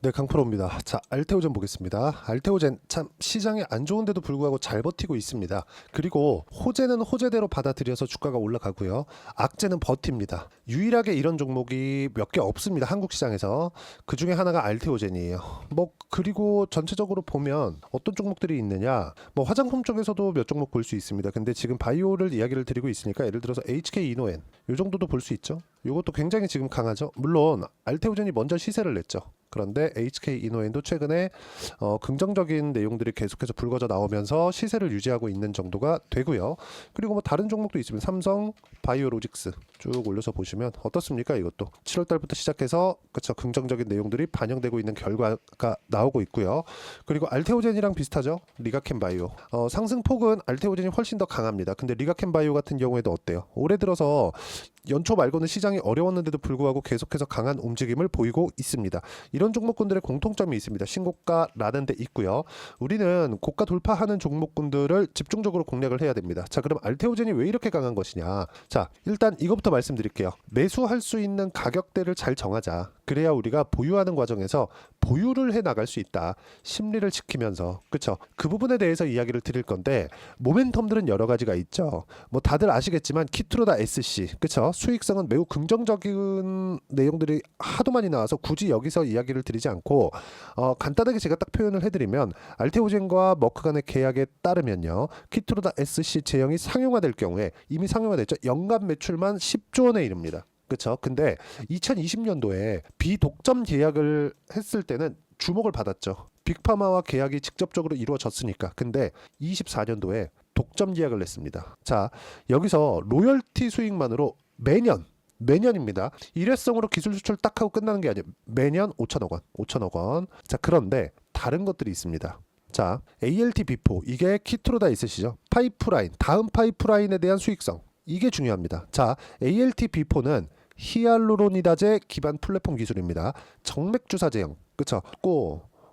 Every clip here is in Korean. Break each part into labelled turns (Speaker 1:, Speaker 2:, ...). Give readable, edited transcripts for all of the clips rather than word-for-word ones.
Speaker 1: 네, 강프로입니다. 자, 알테오젠 보겠습니다. 알테오젠 참 시장이 안 좋은데도 불구하고 잘 버티고 있습니다. 그리고 호재는 호재대로 받아들여서 주가가 올라가고요. 악재는 버팁니다. 유일하게 이런 종목이 몇 개 없습니다. 한국 시장에서. 그 중에 하나가 알테오젠이에요. 그리고 전체적으로 보면 어떤 종목들이 있느냐? 화장품 쪽에서도 몇 종목 볼 수 있습니다. 근데 지금 바이오를 이야기를 드리고 있으니까 예를 들어서 HK 이노엔 요 정도도 볼 수 있죠. 이것도 굉장히 지금 강하죠. 물론 알테오젠이 먼저 시세를 냈죠. 그런데 HK 이노엔도 최근에 긍정적인 내용들이 계속해서 불거져 나오면서 시세를 유지하고 있는 정도가 되고요. 그리고 다른 종목도 있으면 삼성 바이오로직스 쭉 올려서 보시면 어떻습니까? 이것도 7월 달부터 시작해서 그쵸, 긍정적인 내용들이 반영되고 있는 결과가 나오고 있고요. 그리고 알테오젠이랑 비슷하죠. 리가켄 바이오 상승폭은 알테오젠이 훨씬 더 강합니다. 근데 리가켄 바이오 같은 경우에도 어때요? 올해 들어서 연초 말고는 시장이 어려웠는데도 불구하고 계속해서 강한 움직임을 보이고 있습니다. 이런 종목군들의 공통점이 있습니다. 신고가라는 데 있고요. 우리는 고가 돌파하는 종목군들을 집중적으로 공략을 해야 됩니다. 자, 그럼 알테오젠이 왜 이렇게 강한 것이냐? 자, 일단 이것부터 말씀드릴게요. 매수할 수 있는 가격대를 잘 정하자. 그래야 우리가 보유하는 과정에서 보유를 해 나갈 수 있다. 심리를 지키면서. 그쵸? 그 부분에 대해서 이야기를 드릴 건데 모멘텀들은 여러 가지가 있죠. 다들 아시겠지만 키트로다 SC. 그쵸? 수익성은 매우 긍정적인 내용들이 하도 많이 나와서 굳이 여기서 이야기를 드리지 않고 간단하게 제가 딱 표현을 해드리면 알테오젠과 머크 간의 계약에 따르면요. 키트로다 SC 제형이 상용화될 경우에 이미 상용화됐죠. 연간 매출만 10조 원에 이릅니다. 그렇죠. 근데 2020년도에 비독점 계약을 했을 때는 주목을 받았죠. 빅파마와 계약이 직접적으로 이루어졌으니까. 근데 24년도에 독점 계약을 냈습니다. 자, 여기서 로열티 수익만으로 매년입니다. 일회성으로 기술 수출 딱 하고 끝나는 게 아니에요. 매년 5천억 원, 5천억 원. 자, 그런데 다른 것들이 있습니다. 자, ALT 비포 이게 키트로다 있으시죠? 파이프라인, 다음 파이프라인에 대한 수익성. 이게 중요합니다. 자, ALT 비포는 히알루로니다제 기반 플랫폼 기술입니다. 정맥 주사 제형. 그쵸?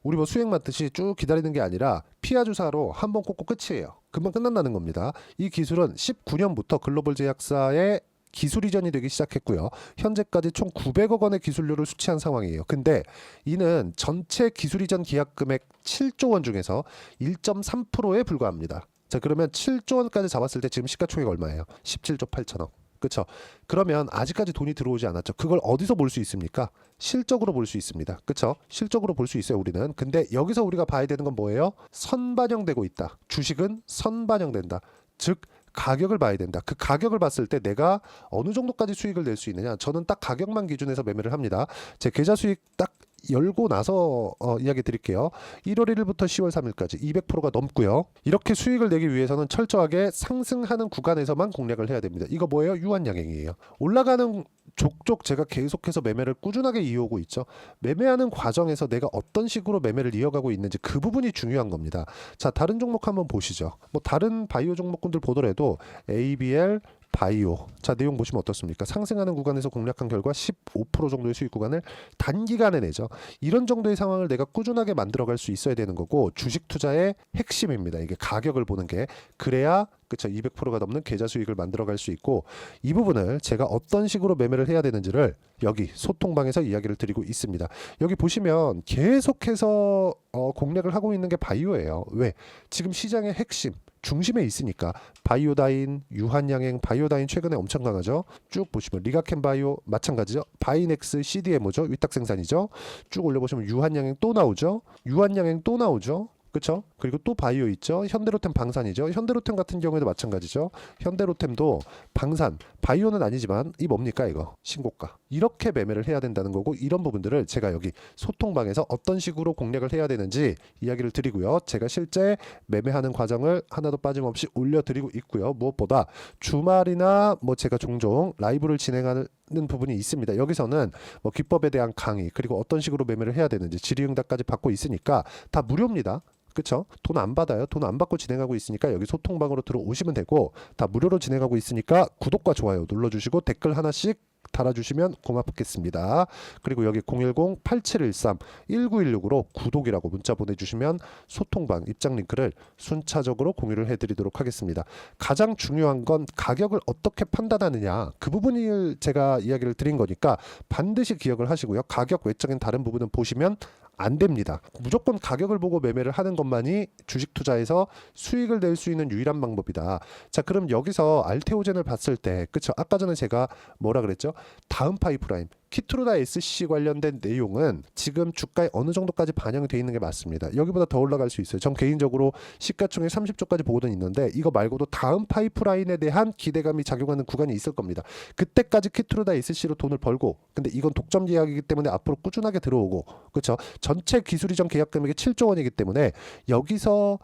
Speaker 1: 우리 수행 맞듯이 쭉 기다리는 게 아니라 피하 주사로 한번 꽂고 끝이에요. 금방 끝난다는 겁니다. 이 기술은 19년부터 글로벌 제약사의 기술 이전이 되기 시작했고요. 현재까지 총 900억 원의 기술료를 수취한 상황이에요. 근데 이는 전체 기술 이전 계약 금액 7조 원 중에서 1.3%에 불과합니다. 자, 그러면 7조 원까지 잡았을 때 지금 시가총액 얼마예요? 17조 8천억. 그렇죠? 그러면 아직까지 돈이 들어오지 않았죠. 그걸 어디서 볼 수 있습니까? 실적으로 볼 수 있습니다. 그렇죠? 실적으로 볼 수 있어요, 우리는. 근데 여기서 우리가 봐야 되는 건 뭐예요? 선반영되고 있다. 주식은 선반영된다. 즉 가격을 봐야 된다. 그 가격을 봤을 때 내가 어느 정도까지 수익을 낼 수 있느냐. 저는 딱 가격만 기준해서 매매를 합니다. 제 계좌 수익 딱 열고 나서 이야기 드릴게요. 1월 1일부터 10월 3일까지 200%가 넘고요. 이렇게 수익을 내기 위해서는 철저하게 상승하는 구간에서만 공략을 해야 됩니다. 이거 뭐예요? 유한양행이에요. 올라가는 족족 제가 계속해서 매매를 꾸준하게 이어오고 있죠. 매매하는 과정에서 내가 어떤 식으로 매매를 이어가고 있는지 그 부분이 중요한 겁니다. 자, 다른 종목 한번 보시죠. 다른 바이오 종목군들 보더라도 ABL 바이오. 자, 내용 보시면 어떻습니까? 상승하는 구간에서 공략한 결과 15% 정도의 수익 구간을 단기간에 내죠. 이런 정도의 상황을 내가 꾸준하게 만들어갈 수 있어야 되는 거고 주식 투자의 핵심입니다. 이게 가격을 보는 게 그래야 그쵸 200%가 넘는 계좌 수익을 만들어갈 수 있고 이 부분을 제가 어떤 식으로 매매를 해야 되는지를 여기 소통방에서 이야기를 드리고 있습니다. 여기 보시면 계속해서 공략을 하고 있는 게 바이오예요. 왜? 지금 시장의 핵심 중심에 있으니까 바이오다인, 유한양행, 바이오다인 최근에 엄청 강하죠. 쭉 보시면 리가켄 바이오 마찬가지죠. 바이넥스, CDMO죠. 위탁 생산이죠. 쭉 올려보시면 유한양행 또 나오죠. 유한양행 또 나오죠. 그렇죠? 그리고 또 바이오 있죠. 현대로템 방산이죠. 현대로템 같은 경우에도 마찬가지죠. 현대로템도 방산, 바이오는 아니지만 이 뭡니까 이거? 신고가. 이렇게 매매를 해야 된다는 거고 이런 부분들을 제가 여기 소통방에서 어떤 식으로 공략을 해야 되는지 이야기를 드리고요. 제가 실제 매매하는 과정을 하나도 빠짐없이 올려드리고 있고요. 무엇보다 주말이나 제가 종종 라이브를 진행하는 부분이 있습니다. 여기서는 기법에 대한 강의 그리고 어떤 식으로 매매를 해야 되는지 질의응답까지 받고 있으니까 다 무료입니다. 그쵸? 돈 안 받아요. 돈 안 받고 진행하고 있으니까 여기 소통방으로 들어오시면 되고 다 무료로 진행하고 있으니까 구독과 좋아요 눌러주시고 댓글 하나씩 달아주시면 고맙겠습니다. 그리고 여기 010-8713-1916으로 구독이라고 문자 보내주시면 소통방 입장 링크를 순차적으로 공유를 해드리도록 하겠습니다. 가장 중요한 건 가격을 어떻게 판단하느냐 그 부분을 제가 이야기를 드린 거니까 반드시 기억을 하시고요. 가격 외적인 다른 부분은 보시면 안 됩니다. 무조건 가격을 보고 매매를 하는 것만이 주식 투자에서 수익을 낼 수 있는 유일한 방법이다. 자, 그럼 여기서 알테오젠을 봤을 때, 그쵸? 아까 전에 제가 뭐라 그랬죠? 다음 파이프라인 키트루다 SC 관련된 내용은 지금 주가에 어느 정도까지 반영이 되어 있는 게 맞습니다. 여기보다 더 올라갈 수 있어요. 전 개인적으로 시가총액 30조까지 보고는 있는데 이거 말고도 다음 파이프라인에 대한 기대감이 작용하는 구간이 있을 겁니다. 그때까지 키트루다 SC로 돈을 벌고, 근데 이건 독점 계약이기 때문에 앞으로 꾸준하게 들어오고, 그렇죠? 전체 기술 이전 계약 금액이 7조 원이기 때문에 여기서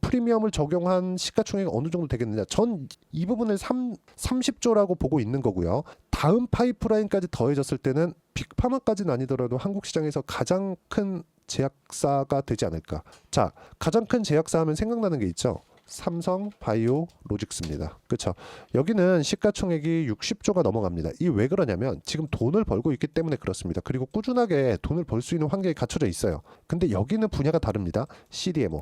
Speaker 1: 프리미엄을 적용한 시가총액이 어느 정도 되겠느냐? 전 이 부분을 30조라고 보고 있는 거고요. 다음 파이프라인까지 더해졌을 때는 빅파마까지는 아니더라도 한국 시장에서 가장 큰 제약사가 되지 않을까. 자, 가장 큰 제약사 하면 생각나는 게 있죠. 삼성 바이오 로직스입니다. 그렇죠? 여기는 시가총액이 60조가 넘어갑니다. 이 왜 그러냐면 지금 돈을 벌고 있기 때문에 그렇습니다. 그리고 꾸준하게 돈을 벌 수 있는 환경이 갖춰져 있어요. 근데 여기는 분야가 다릅니다. CDMO는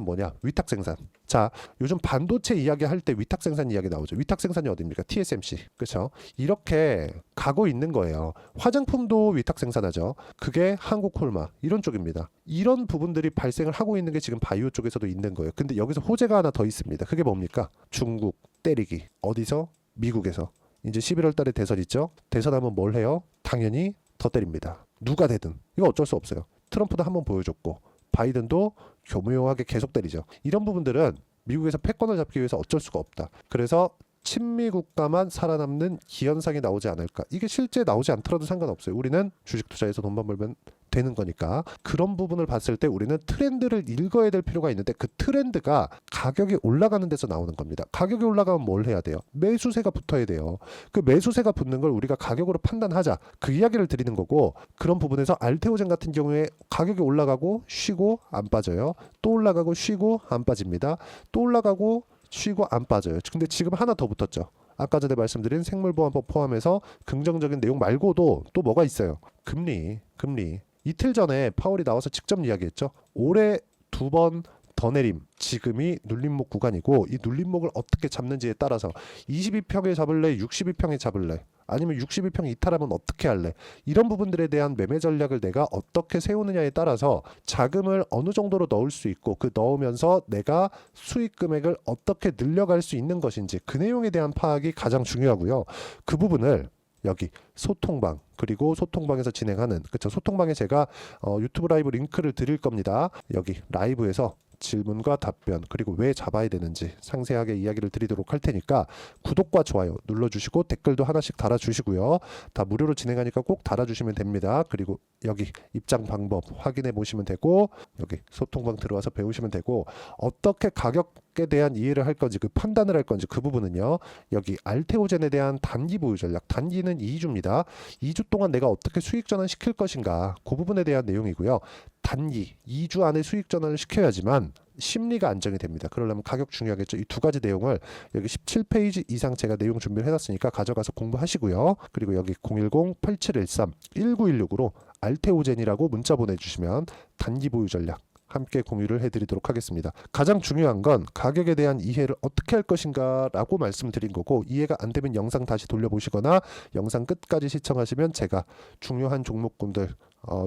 Speaker 1: 뭐냐? 위탁 생산. 자, 요즘 반도체 이야기 할 때 위탁 생산 이야기 나오죠. 위탁 생산이 어디입니까? TSMC. 그렇죠? 이렇게 가고 있는 거예요. 화장품도 위탁 생산하죠. 그게 한국콜마 이런 쪽입니다. 이런 부분들이 발생을 하고 있는 게 지금 바이오 쪽에서도 있는 거예요. 근데 여기서 호재가 하나 더 있습니다. 그게 뭡니까? 중국 때리기. 어디서? 미국에서. 이제 11월 달에 대선 있죠? 대선하면 뭘 해요? 당연히 더 때립니다. 누가 되든. 이거 어쩔 수 없어요. 트럼프도 한번 보여줬고 바이든도 교묘하게 계속 때리죠. 이런 부분들은 미국에서 패권을 잡기 위해서 어쩔 수가 없다. 그래서 친미 국가만 살아남는 기현상이 나오지 않을까. 이게 실제 나오지 않더라도 상관없어요. 우리는 주식 투자에서 돈만 벌면 되는 거니까. 그런 부분을 봤을 때 우리는 트렌드를 읽어야 될 필요가 있는데 그 트렌드가 가격이 올라가는 데서 나오는 겁니다. 가격이 올라가면 뭘 해야 돼요? 매수세가 붙어야 돼요. 그 매수세가 붙는 걸 우리가 가격으로 판단하자. 그 이야기를 드리는 거고, 그런 부분에서 알테오젠 같은 경우에 가격이 올라가고 쉬고 안 빠져요. 또 올라가고 쉬고 안 빠집니다. 또 올라가고 쉬고 안 빠져요. 근데 지금 하나 더 붙었죠. 아까 전에 말씀드린 생물보안법 포함해서 긍정적인 내용 말고도 또 뭐가 있어요? 금리. 이틀 전에 파월이 나와서 직접 이야기했죠. 올해 2번 더 내림. 지금이 눌림목 구간이고 이 눌림목을 어떻게 잡는지에 따라서 22평에 잡을래? 62평에 잡을래? 아니면 62평 이탈하면 어떻게 할래? 이런 부분들에 대한 매매 전략을 내가 어떻게 세우느냐에 따라서 자금을 어느 정도로 넣을 수 있고 그 넣으면서 내가 수익 금액을 어떻게 늘려갈 수 있는 것인지 그 내용에 대한 파악이 가장 중요하고요. 그 부분을 여기 소통방, 그리고 소통방에서 진행하는, 그쵸, 소통방에 제가 유튜브 라이브 링크를 드릴 겁니다. 여기 라이브에서 질문과 답변, 그리고 왜 잡아야 되는지 상세하게 이야기를 드리도록 할 테니까 구독과 좋아요 눌러주시고 댓글도 하나씩 달아주시고요. 다 무료로 진행하니까 꼭 달아주시면 됩니다. 그리고 여기 입장 방법 확인해 보시면 되고, 여기 소통방 들어와서 배우시면 되고, 어떻게 가격에 대한 이해를 할 건지, 그 판단을 할 건지 그 부분은요, 여기 알테오젠에 대한 단기 보유 전략, 단기는 2주입니다. 2주 동안 내가 어떻게 수익 전환 시킬 것인가, 그 부분에 대한 내용이고요. 단기 2주 안에 수익 전환을 시켜야지만 심리가 안정이 됩니다. 그러려면 가격 중요하겠죠. 이 두 가지 내용을 여기 17페이지 이상 제가 내용 준비를 해놨으니까 가져가서 공부하시고요. 그리고 여기 010-8713-1916으로 알테오젠이라고 문자 보내주시면 단기 보유 전략 함께 공유를 해드리도록 하겠습니다. 가장 중요한 건 가격에 대한 이해를 어떻게 할 것인가 라고 말씀드린 거고, 이해가 안 되면 영상 다시 돌려보시거나 영상 끝까지 시청하시면 제가 중요한 종목군들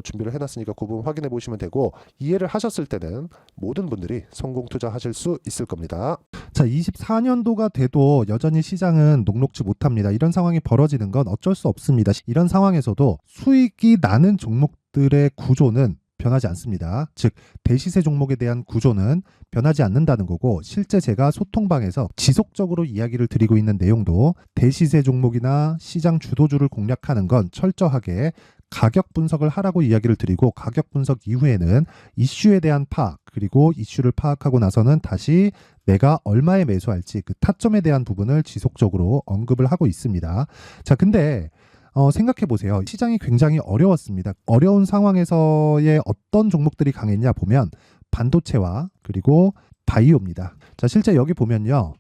Speaker 1: 준비를 해놨으니까 그 부분 확인해 보시면 되고, 이해를 하셨을 때는 모든 분들이 성공 투자하실 수 있을 겁니다.
Speaker 2: 자, 24년도가 돼도 여전히 시장은 녹록지 못합니다. 이런 상황이 벌어지는 건 어쩔 수 없습니다. 이런 상황에서도 수익이 나는 종목들의 구조는 변하지 않습니다. 즉 대시세 종목에 대한 구조는 변하지 않는다는 거고, 실제 제가 소통방에서 지속적으로 이야기를 드리고 있는 내용도 대시세 종목이나 시장 주도주를 공략하는 건 철저하게 가격 분석을 하라고 이야기를 드리고, 가격 분석 이후에는 이슈에 대한 파악, 그리고 이슈를 파악하고 나서는 다시 내가 얼마에 매수할지 그 타점에 대한 부분을 지속적으로 언급을 하고 있습니다. 자, 근데 생각해 보세요. 시장이 굉장히 어려웠습니다. 어려운 상황에서의 어떤 종목들이 강했냐 보면 반도체와 그리고 바이오입니다. 자, 실제 여기 보면요.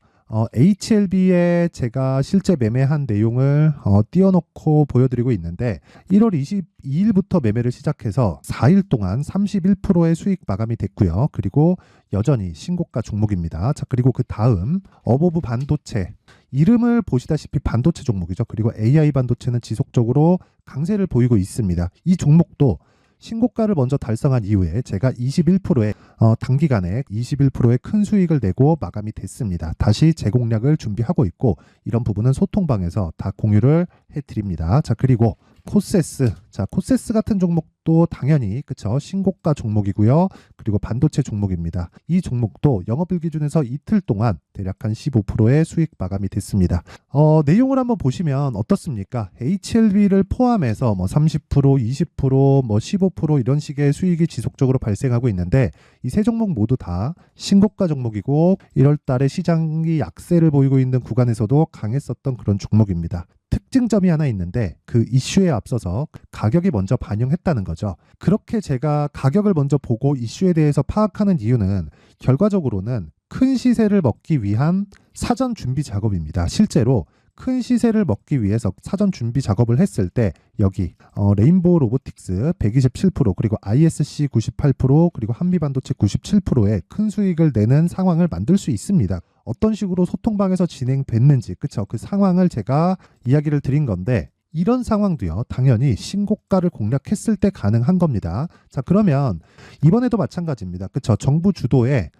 Speaker 2: HLB에 제가 실제 매매한 내용을 띄워놓고 보여드리고 있는데 1월 22일부터 매매를 시작해서 4일 동안 31%의 수익 마감이 됐고요. 그리고 여전히 신고가 종목입니다. 자, 그리고 그 다음 어보브 반도체, 이름을 보시다시피 반도체 종목이죠. 그리고 AI 반도체는 지속적으로 강세를 보이고 있습니다. 이 종목도 신고가를 먼저 달성한 이후에 제가 21%의 단기간에 21%의 큰 수익을 내고 마감이 됐습니다. 다시 재공략을 준비하고 있고 이런 부분은 소통방에서 다 공유를 해드립니다. 자, 그리고 코세스. 자, 코세스 같은 종목도 당연히 그쵸, 신고가 종목이고요. 그리고 반도체 종목입니다. 이 종목도 영업일 기준에서 이틀 동안 대략 한 15%의 수익 마감이 됐습니다. 내용을 한번 보시면 어떻습니까? HLB를 포함해서 뭐 30%, 20%, 뭐 15% 이런 식의 수익이 지속적으로 발생하고 있는데 이 세 종목 모두 다 신고가 종목이고 1월 달에 시장이 약세를 보이고 있는 구간에서도 강했었던 그런 종목입니다. 특징점이 하나 있는데 그 이슈에 앞서서 가격이 먼저 반영했다는 거죠. 그렇게 제가 가격을 먼저 보고 이슈에 대해서 파악하는 이유는 결과적으로는 큰 시세를 먹기 위한 사전 준비 작업입니다. 실제로 큰 시세를 먹기 위해서 사전 준비 작업을 했을 때 여기 레인보우 로보틱스 127% 그리고 ISC 98% 그리고 한미반도체 97%의 큰 수익을 내는 상황을 만들 수 있습니다. 어떤 식으로 소통방에서 진행됐는지 그쵸, 그 상황을 제가 이야기를 드린 건데 이런 상황도요 당연히 신고가를 공략했을 때 가능한 겁니다. 자, 그러면 이번에도 마찬가지입니다. 그쵸, 정부 주도의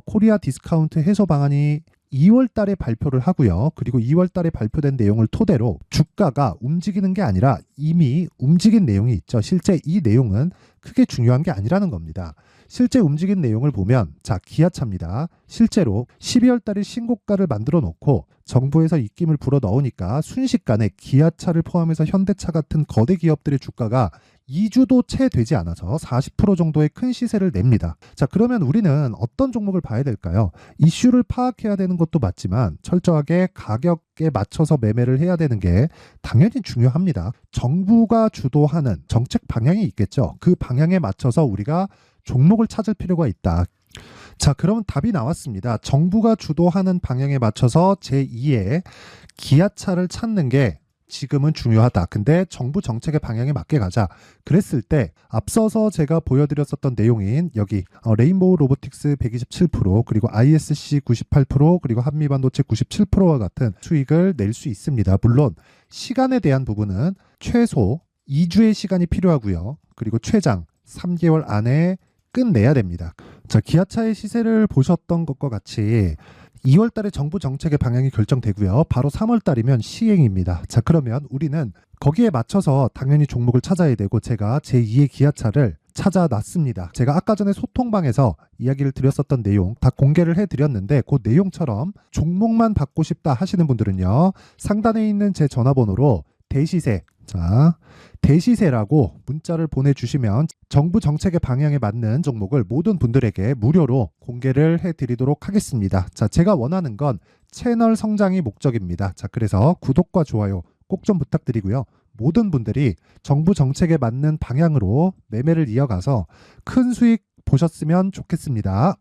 Speaker 2: 코리아 디스카운트 해소 방안이 2월 달에 발표를 하고요. 그리고 2월 달에 발표된 내용을 토대로 주가가 움직이는 게 아니라 이미 움직인 내용이 있죠. 실제 이 내용은 크게 중요한 게 아니라는 겁니다. 실제 움직인 내용을 보면 자, 기아차입니다. 실제로 12월 달에 신고가를 만들어 놓고 정부에서 입김을 불어 넣으니까 순식간에 기아차를 포함해서 현대차 같은 거대 기업들의 주가가 2주도 채 되지 않아서 40% 정도의 큰 시세를 냅니다. 자, 그러면 우리는 어떤 종목을 봐야 될까요? 이슈를 파악해야 되는 것도 맞지만 철저하게 가격에 맞춰서 매매를 해야 되는 게 당연히 중요합니다. 정부가 주도하는 정책 방향이 있겠죠. 그 방향에 맞춰서 우리가 종목을 찾을 필요가 있다. 자, 그러면 답이 나왔습니다. 정부가 주도하는 방향에 맞춰서 제2의 기아차를 찾는 게 지금은 중요하다. 근데 정부 정책의 방향에 맞게 가자. 그랬을 때 앞서서 제가 보여드렸었던 내용인 여기 레인보우 로보틱스 127% 그리고 ISC 98% 그리고 한미반도체 97%와 같은 수익을 낼 수 있습니다. 물론 시간에 대한 부분은 최소 2주의 시간이 필요하고요. 그리고 최장 3개월 안에 끝내야 됩니다. 자, 기아차의 시세를 보셨던 것과 같이 2월 달에 정부 정책의 방향이 결정되고요. 바로 3월 달이면 시행입니다. 자, 그러면 우리는 거기에 맞춰서 당연히 종목을 찾아야 되고 제가 제2의 기아차를 찾아놨습니다. 제가 아까 전에 소통방에서 이야기를 드렸었던 내용 다 공개를 해드렸는데 그 내용처럼 종목만 받고 싶다 하시는 분들은요. 상단에 있는 제 전화번호로 대시세, 자, 대시세라고 문자를 보내주시면 정부 정책의 방향에 맞는 종목을 모든 분들에게 무료로 공개를 해드리도록 하겠습니다. 자, 제가 원하는 건 채널 성장이 목적입니다. 자, 그래서 구독과 좋아요 꼭 좀 부탁드리고요. 모든 분들이 정부 정책에 맞는 방향으로 매매를 이어가서 큰 수익 보셨으면 좋겠습니다.